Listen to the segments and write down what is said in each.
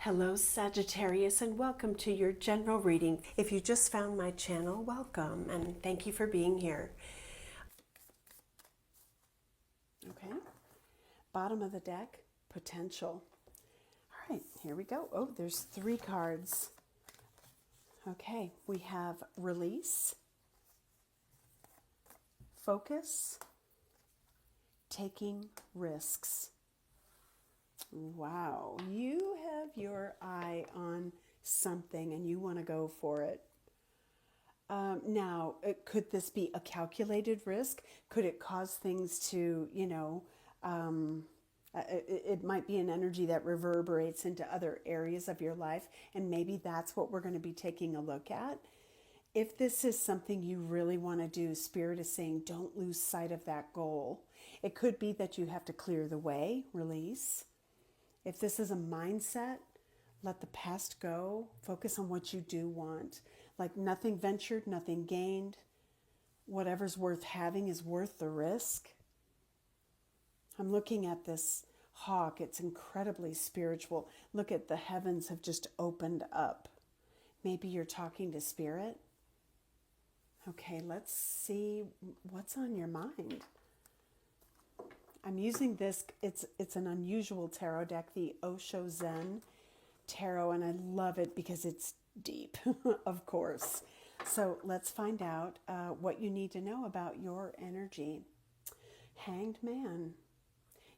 Hello Sagittarius, and welcome to your general reading. If you just found my channel, welcome and thank you for being here. Okay, bottom of the deck, potential. All right, here we go. Oh, there's 3 cards. Okay, we have release, focus, taking risks. Wow, you have your eye on something and you want to go for it. Now, could this be a calculated risk? Could it cause things to, it might be an energy that reverberates into other areas of your life, and maybe that's what we're going to be taking a look at. If this is something you really want to do, Spirit is saying don't lose sight of that goal. It could be that you have to clear the way, release. If this is a mindset, let the past go. Focus on what you do want. Like nothing ventured, nothing gained. Whatever's worth having is worth the risk. I'm looking at this hawk. It's incredibly spiritual. Look at the heavens have just opened up. Maybe you're talking to Spirit. Okay, let's see what's on your mind. I'm using this, it's an unusual tarot deck, the Osho Zen Tarot, and I love it because it's deep, of course. So let's find out what you need to know about your energy. Hanged Man.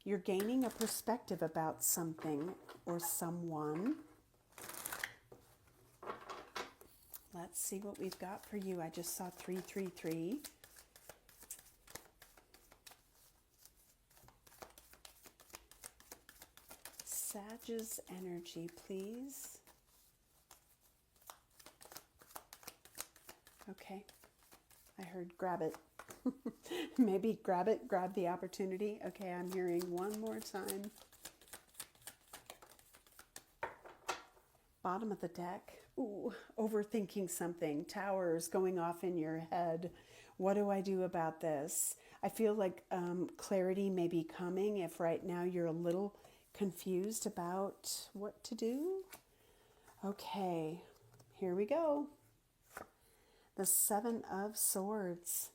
You're gaining a perspective about something or someone. Let's see what we've got for you. I just saw 333. Sag's energy, please. Okay, I heard grab it. Maybe grab it, grab the opportunity. Okay, I'm hearing one more time. Bottom of the deck. Ooh, overthinking something. Towers going off in your head. What do I do about this? I feel like clarity may be coming if right now you're a little confused about what to do. Okay, here we go. The 7 of Swords.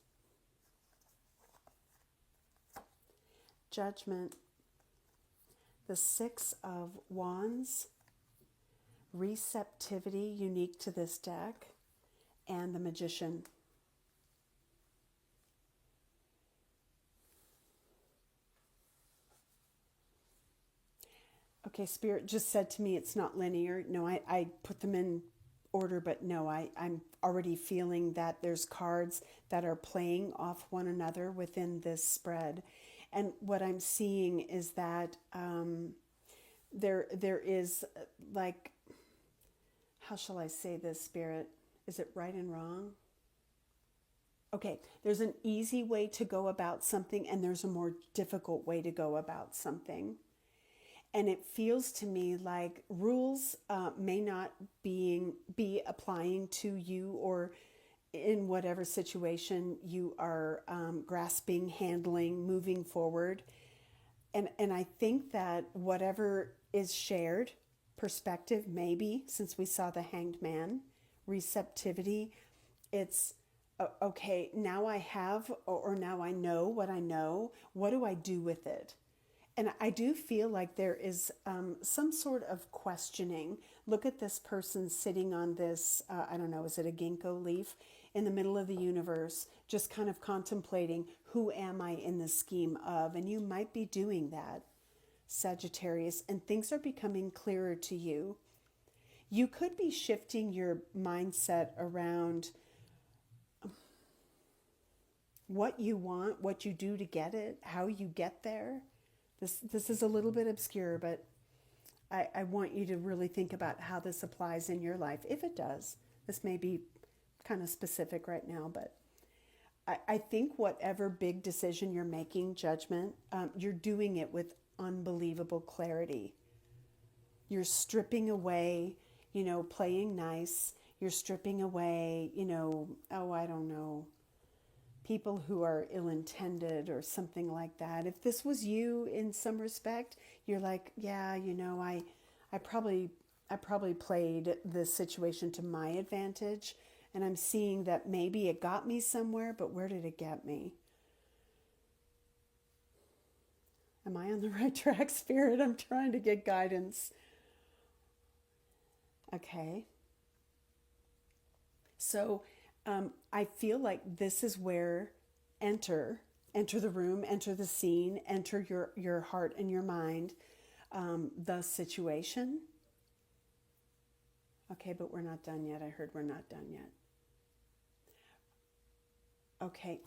Judgment. The 6 of Wands. Receptivity, unique to this deck. And the Magician. Okay, Spirit just said to me it's not linear. No, I put them in order, but no, I'm already feeling that there's cards that are playing off one another within this spread. And what I'm seeing is that there is like, how shall I say this, Spirit? Is it right and wrong? Okay, there's an easy way to go about something and there's a more difficult way to go about something. And it feels to me like rules may not be applying to you or in whatever situation you are grasping, handling, moving forward. And I think that whatever is shared, perspective maybe, since we saw the Hanged Man, receptivity, it's okay, now I have or now I know what I know. What do I do with it? And I do feel like there is some sort of questioning. Look at this person sitting on this, I don't know, is it a ginkgo leaf in the middle of the universe, just kind of contemplating, who am I in the scheme of? And you might be doing that, Sagittarius, and things are becoming clearer to you. You could be shifting your mindset around what you want, what you do to get it, how you get there. This is a little bit obscure, but I want you to really think about how this applies in your life, if it does. This may be kind of specific right now, but I think whatever big decision you're making, judgment, you're doing it with unbelievable clarity. You're stripping away, playing nice. You're stripping away, oh, I don't know, people who are ill-intended or something like that. If this was you in some respect, you're like, yeah, I probably I probably played this situation to my advantage, and I'm seeing that maybe it got me somewhere, but where did it get me? Am I on the right track, Spirit? I'm trying to get guidance. Okay. So I feel like this is where enter, enter the room, enter the scene, enter your heart and your mind, the situation. Okay, but we're not done yet. I heard we're not done yet. Okay,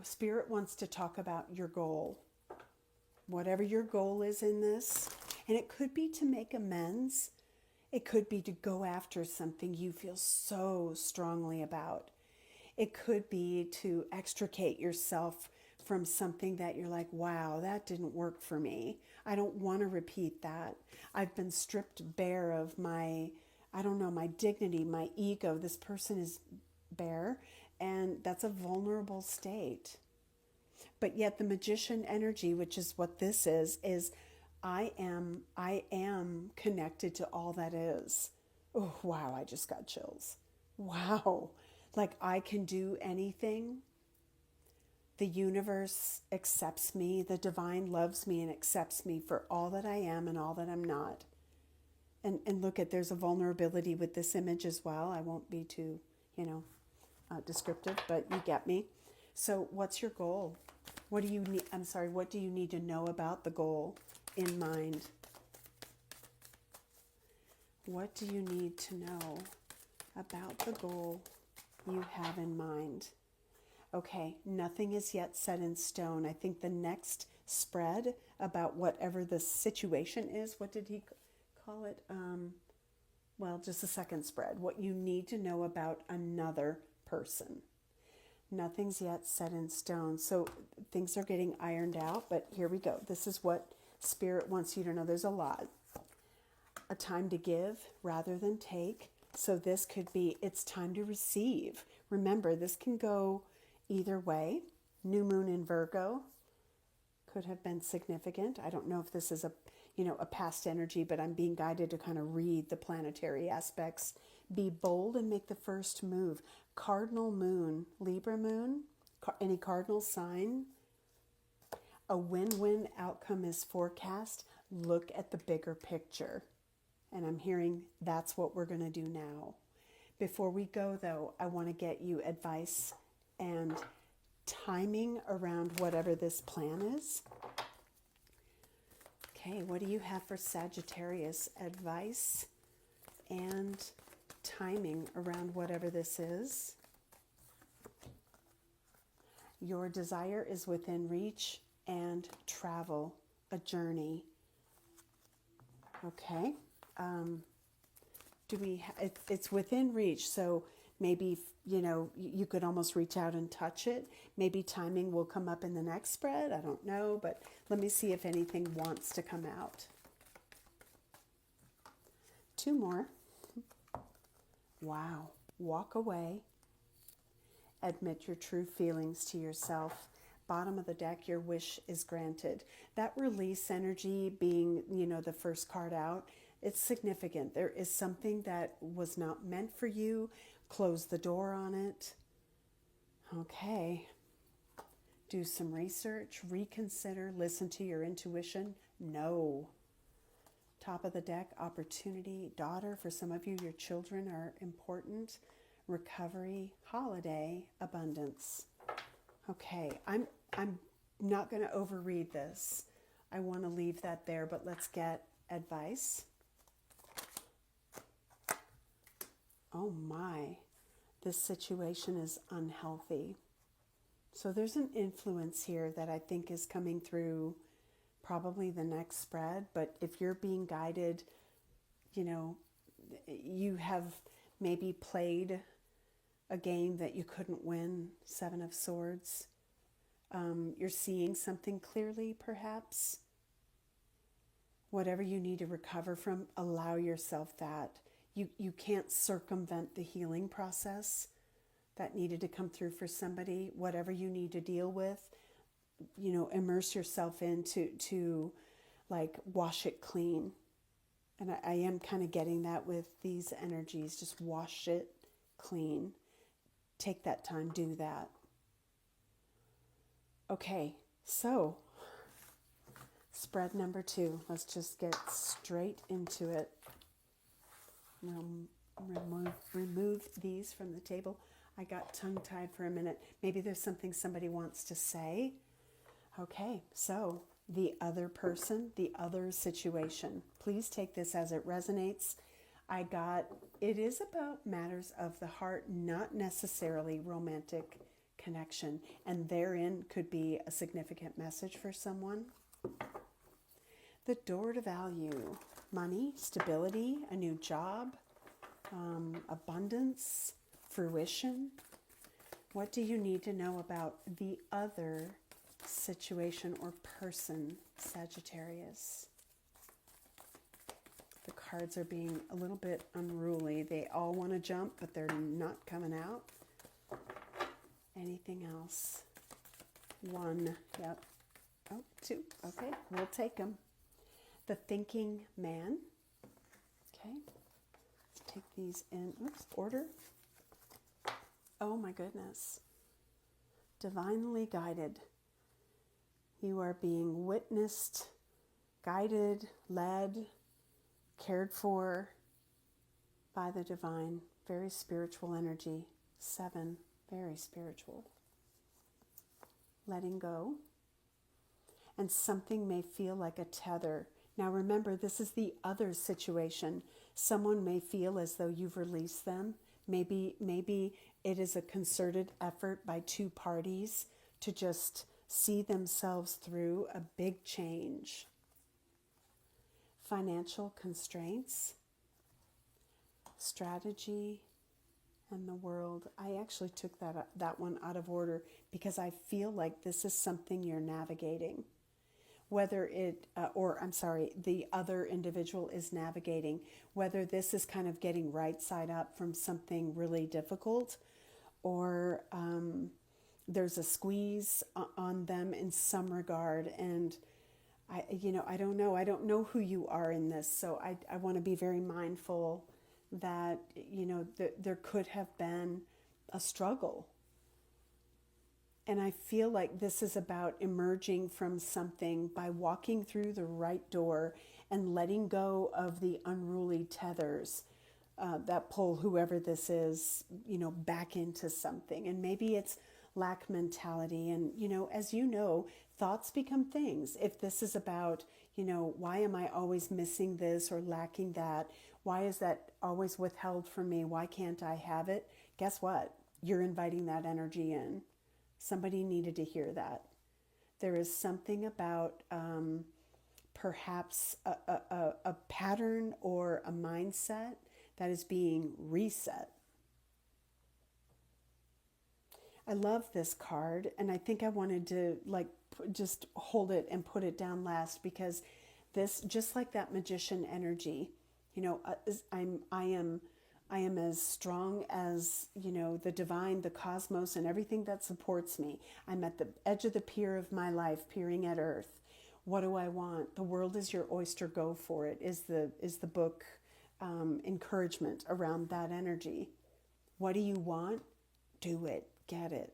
Spirit wants to talk about your goal. Whatever your goal is in this, and it could be to make amends. It could be to go after something you feel so strongly about. It could be to extricate yourself from something that you're like, wow, that didn't work for me. I don't want to repeat that. I've been stripped bare of my, I don't know, my dignity, my ego. This person is bare, and that's a vulnerable state. But yet the magician energy, which is what this is I am connected to all that is. Oh, wow, I just got chills. Wow. Like I can do anything. The universe accepts me. The divine loves me and accepts me for all that I am and all that I'm not. And look at, there's a vulnerability with this image as well. I won't be too, descriptive, but you get me. So what's your goal? What do you need? I'm sorry, what do you need to know about the goal in mind? What do you need to know about the goal you have in mind? Okay, nothing is yet set in stone. I think the next spread about whatever the situation is, what did he call it? Well, just a second spread. What you need to know about another person. Nothing's yet set in stone. So things are getting ironed out, but here we go. This is what Spirit wants you to know. There's a lot. A time to give rather than take. So this could be, it's time to receive. Remember, this can go either way. New moon in Virgo could have been significant. I don't know if this is a past energy, but I'm being guided to kind of read the planetary aspects. Be bold and make the first move. Cardinal moon, Libra moon, any cardinal sign. A win-win outcome is forecast. Look at the bigger picture. And I'm hearing that's what we're going to do now. Before we go, though, I want to get you advice and timing around whatever this plan is. Okay, what do you have for Sagittarius? Advice and timing around whatever this is. Your desire is within reach and travel, a journey. Okay. It's within reach, so maybe, you could almost reach out and touch it. Maybe timing will come up in the next spread. I don't know, but let me see if anything wants to come out. Two more. Wow. Walk away. Admit your true feelings to yourself. Bottom of the deck, your wish is granted. That release energy being, the first card out, it's significant. There is something that was not meant for you. Close the door on it. Okay. Do some research, reconsider, listen to your intuition. No. Top of the deck, opportunity, daughter. For some of you, your children are important. Recovery, holiday, abundance. Okay, I'm not going to overread this. I want to leave that there, but let's get advice. Oh my, this situation is unhealthy. So there's an influence here that I think is coming through probably the next spread. But if you're being guided, you have maybe played a game that you couldn't win, Seven of Swords. You're seeing something clearly, perhaps. Whatever you need to recover from, allow yourself that. You can't circumvent the healing process that needed to come through for somebody. Whatever you need to deal with, immerse yourself into to like wash it clean. And I am kind of getting that with these energies. Just wash it clean. Take that time, do that. Okay, so spread number 2. Let's just get straight into it. Remove these from the table. I got tongue-tied for a minute. Maybe there's something somebody wants to say. Okay, so the other person, the other situation. Please take this as it resonates. It is about matters of the heart, not necessarily romantic connection. And therein could be a significant message for someone. The door to value, money, stability, a new job, abundance, fruition. What do you need to know about the other situation or person, Sagittarius? The cards are being a little bit unruly. They all want to jump, but they're not coming out. Anything else? 1, yep. Oh, 2, okay, we'll take them. The thinking man. Okay, let's take these in. Oops, order. Oh my goodness. Divinely guided. You are being witnessed, guided, led, cared for by the divine. Very spiritual energy. 7, very spiritual. Letting go. And something may feel like a tether. Now remember, this is the other situation. Someone may feel as though you've released them. Maybe it is a concerted effort by 2 parties to just see themselves through a big change. Financial constraints, strategy, and the world. I actually took that one out of order because I feel like this is something you're navigating. Whether the other individual is navigating, whether this is kind of getting right side up from something really difficult, or there's a squeeze on them in some regard. And I don't know. I don't know who you are in this. So I want to be very mindful that, there could have been a struggle. And I feel like this is about emerging from something by walking through the right door and letting go of the unruly tethers that pull whoever this is, back into something. And maybe it's lack mentality. And, as you know, thoughts become things. If this is about, why am I always missing this or lacking that? Why is that always withheld from me? Why can't I have it? Guess what? You're inviting that energy in. Somebody needed to hear that. There is something about perhaps a pattern or a mindset that is being reset. I love this card, and I think I wanted to just hold it and put it down last because this, just like that magician energy, I am as strong as, the divine, the cosmos, and everything that supports me. I'm at the edge of the pier of my life, peering at earth. What do I want? The world is your oyster, go for it, is the book encouragement around that energy. What do you want? Do it. Get it.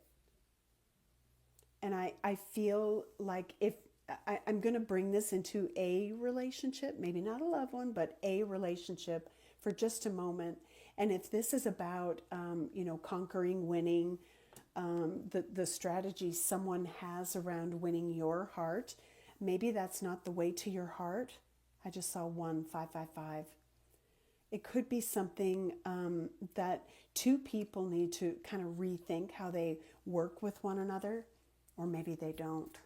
And I feel like if I'm going to bring this into a relationship, maybe not a loved one, but a relationship for just a moment. And if this is about, conquering, winning, the strategy someone has around winning your heart, maybe that's not the way to your heart. I just saw 1555. It could be something that 2 people need to kind of rethink how they work with one another, or maybe they don't.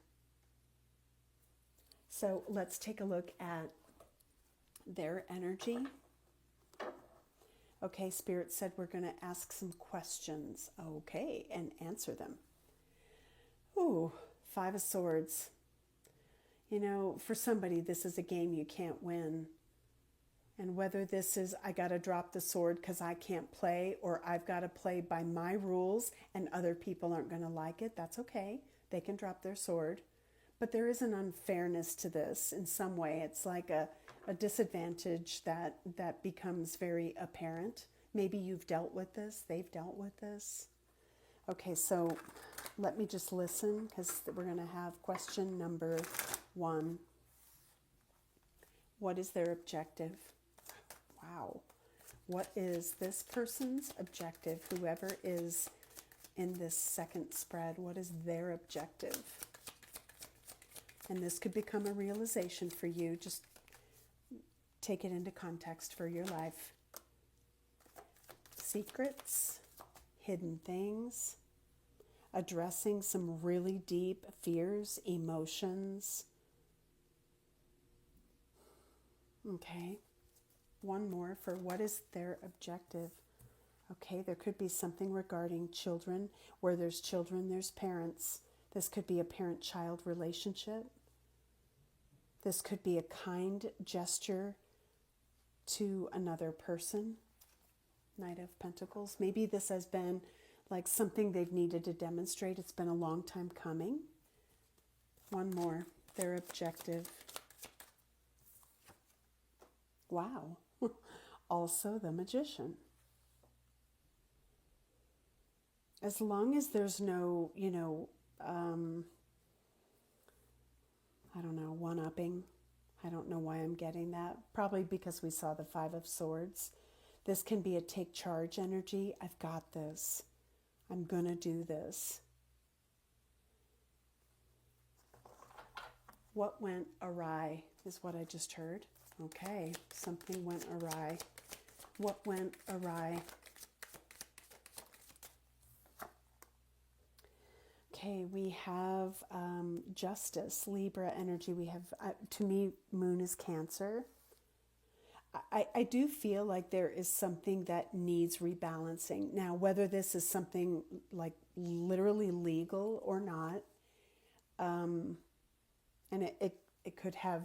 So let's take a look at their energy. Okay, Spirit said we're going to ask some questions. Okay, and answer them. Ooh, 5 of Swords. For somebody, this is a game you can't win. And whether this is, I got to drop the sword because I can't play, or I've got to play by my rules and other people aren't going to like it, that's okay. They can drop their sword. But there is an unfairness to this in some way. It's like a disadvantage that becomes very apparent. Maybe you've dealt with this, they've dealt with this. Okay, so let me just listen, because we're going to have question number 1. What is their objective? Wow. What is this person's objective? Whoever is in this second spread, what is their objective? And this could become a realization for you. Just take it into context for your life. Secrets, hidden things, addressing some really deep fears, emotions. Okay, one more for what is their objective. Okay, there could be something regarding children. Where there's children, there's parents. This could be a parent-child relationship. This could be a kind gesture to another person. Knight of Pentacles. Maybe this has been like something they've needed to demonstrate. It's been a long time coming. One more. Their objective. Wow. Also the Magician. As long as there's no, I don't know, one-upping. I don't know why I'm getting that. Probably because we saw the 5 of Swords. This can be a take charge energy. I've got this. I'm going to do this. What went awry is what I just heard. Okay, something went awry. What went awry? Okay, we have Justice, Libra energy. We have, to me, Moon is Cancer. I do feel like there is something that needs rebalancing. Now, whether this is something like literally legal or not, and it could have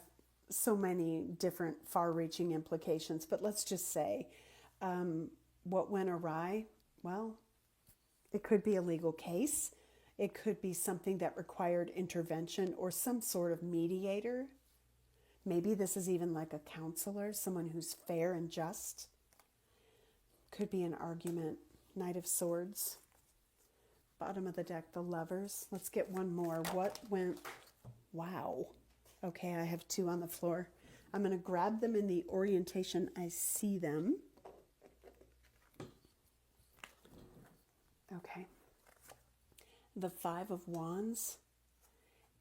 so many different far-reaching implications, but let's just say, what went awry? Well, it could be a legal case. It could be something that required intervention or some sort of mediator. Maybe this is even like a counselor, someone who's fair and just. Could be an argument. Knight of Swords. Bottom of the deck, the Lovers. Let's get one more. What went... Wow. Okay, I have 2 on the floor. I'm going to grab them in the orientation I see them. Okay. The 5 of Wands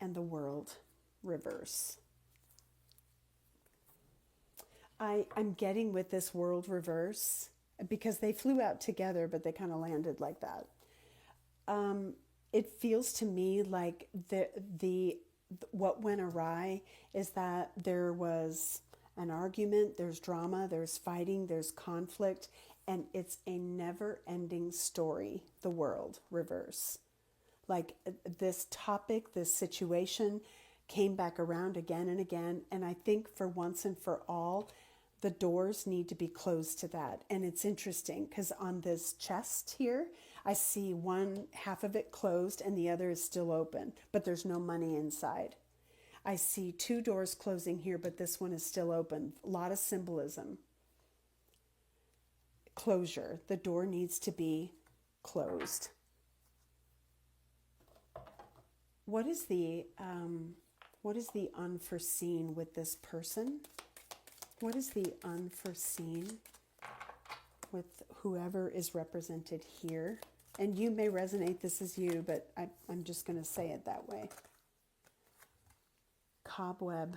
and the World reverse. I'm getting with this World reverse because they flew out together, but they kind of landed like that. It feels to me like what went awry is that there was an argument, there's drama, there's fighting, there's conflict, and it's a never-ending story, the World reverse. Like this topic, this situation came back around again and again, and I think for once and for all, the doors need to be closed to that. And it's interesting because on this chest here, I see one half of it closed and the other is still open, but there's no money inside. I see 2 doors closing here, but this one is still open. A lot of symbolism. Closure. The door needs to be closed. What is the unforeseen with this person? What is the unforeseen with whoever is represented here? And you may resonate, this is you, but I'm just going to say it that way. Cobweb,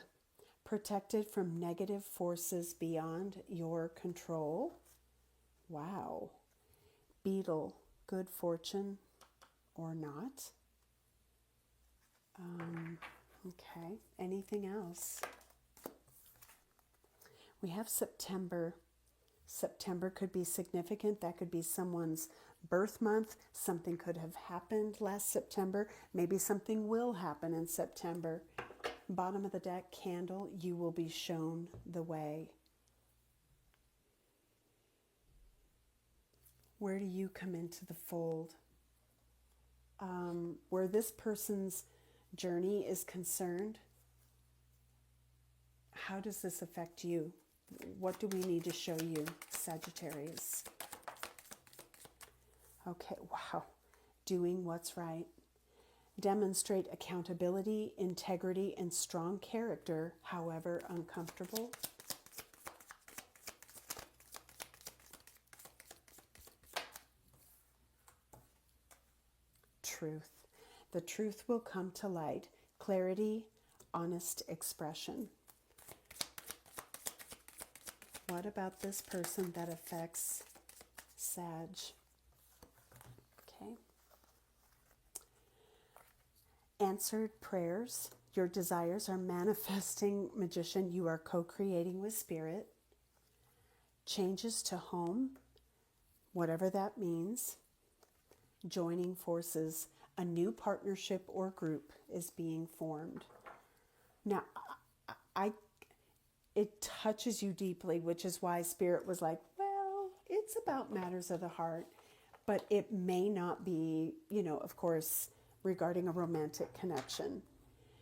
protected from negative forces beyond your control. Wow. Beetle, good fortune or not. Okay, anything else? We have September. September could be significant. That could be someone's birth month. Something could have happened last September. Maybe something will happen in September. Bottom of the deck, Candle, you will be shown the way. Where do you come into the fold? Where this person's journey is concerned, how does this affect you? What do we need to show you, Sagittarius? Okay, wow. Doing what's right. Demonstrate accountability, integrity, and strong character, however uncomfortable. Truth. The truth will come to light. Clarity, honest expression. What about this person that affects Sag? Okay. Answered prayers. Your desires are manifesting, Magician. You are co-creating with Spirit. Changes to home, whatever that means. Joining forces. A new partnership or group is being formed. Now, it touches you deeply, which is why Spirit was like, well, it's about matters of the heart, but it may not be, of course, regarding a romantic connection.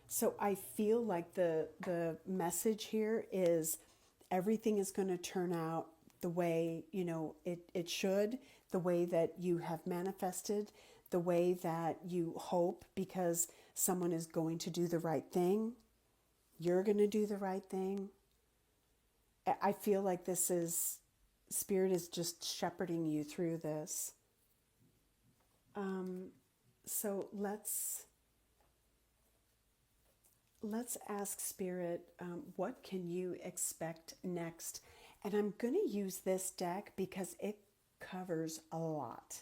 So I feel like the message here is everything is going to turn out the way, it should, the way that you have manifested, the way that you hope, because someone is going to do the right thing. You're going to do the right thing. I feel like this is, Spirit is just shepherding you through this. So let's ask Spirit, what can you expect next? And I'm going to use this deck because it covers a lot.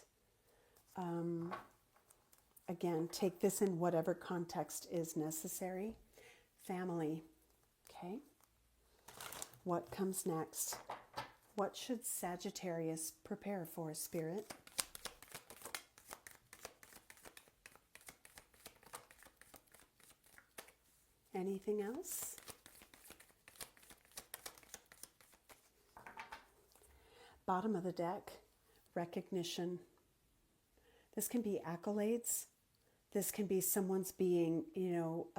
Again, take this in whatever context is necessary. Family, okay? What comes next? What should Sagittarius prepare for, Spirit? Anything else? Bottom of the deck, recognition. This can be accolades. This can be someone's being,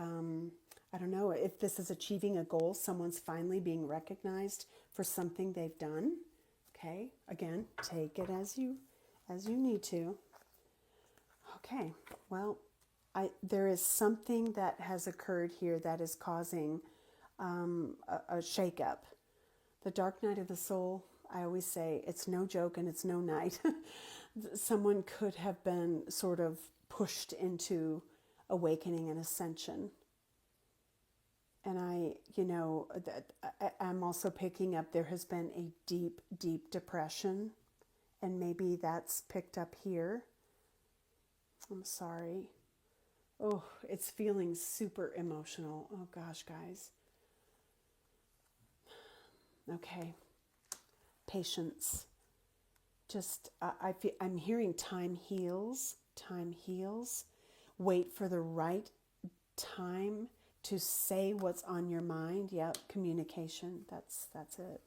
I don't know, if this is achieving a goal, someone's finally being recognized for something they've done. Okay, again, take it as you need to. Okay, well, there is something that has occurred here that is causing a shakeup. The dark night of the soul, I always say, it's no joke and it's no night. Someone could have been sort of pushed into awakening and ascension. And I'm also picking up there has been a deep, deep depression. And maybe that's picked up here. I'm sorry. Oh, it's feeling super emotional. Oh gosh, guys. Okay. Patience. Just, I'm hearing time heals. Time heals. Wait for the right time to say what's on your mind. Yep, communication. That's it.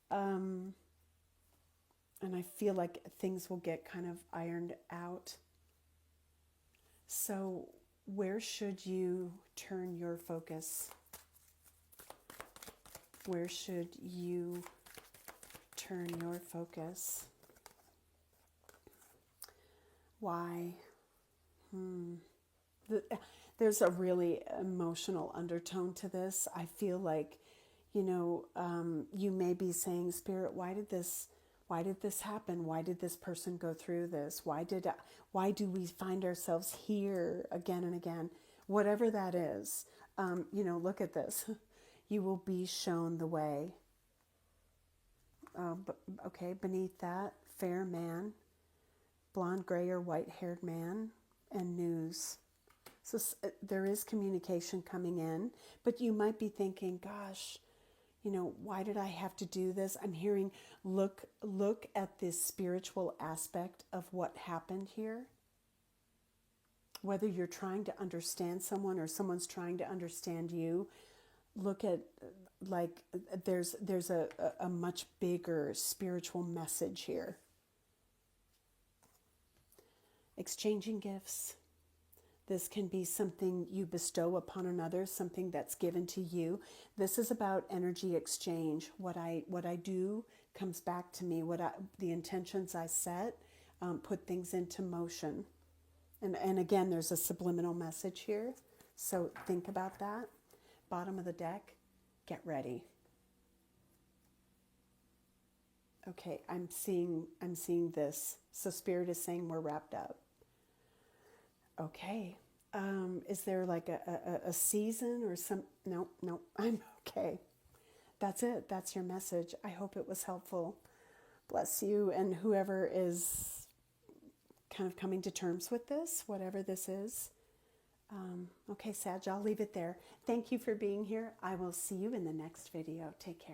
And I feel like things will get kind of ironed out. So where should you turn your focus? Where should you turn your focus? Why? There's a really emotional undertone to this. I feel like, you may be saying, Spirit, why did this happen? Why did this person go through this? Why do we find ourselves here again and again? Whatever that is, look at this. You will be shown the way. Okay, beneath that, fair man, blonde, gray, or white-haired man, and news. So there is communication coming in, but you might be thinking, gosh, why did I have to do this? I'm hearing, look at this spiritual aspect of what happened here. Whether you're trying to understand someone or someone's trying to understand you, look at, like, there's a much bigger spiritual message here. Exchanging gifts. This can be something you bestow upon another, something that's given to you. This is about energy exchange. What I do comes back to me. The intentions I set put things into motion. And again, there's a subliminal message here. So think about that. Bottom of the deck, get ready. Okay, I'm seeing this. So Spirit is saying we're wrapped up. Okay. Is there like a season or some? No, I'm okay. That's it. That's your message. I hope it was helpful. Bless you and whoever is kind of coming to terms with this, whatever this is. Okay, Sag, I'll leave it there. Thank you for being here. I will see you in the next video. Take care.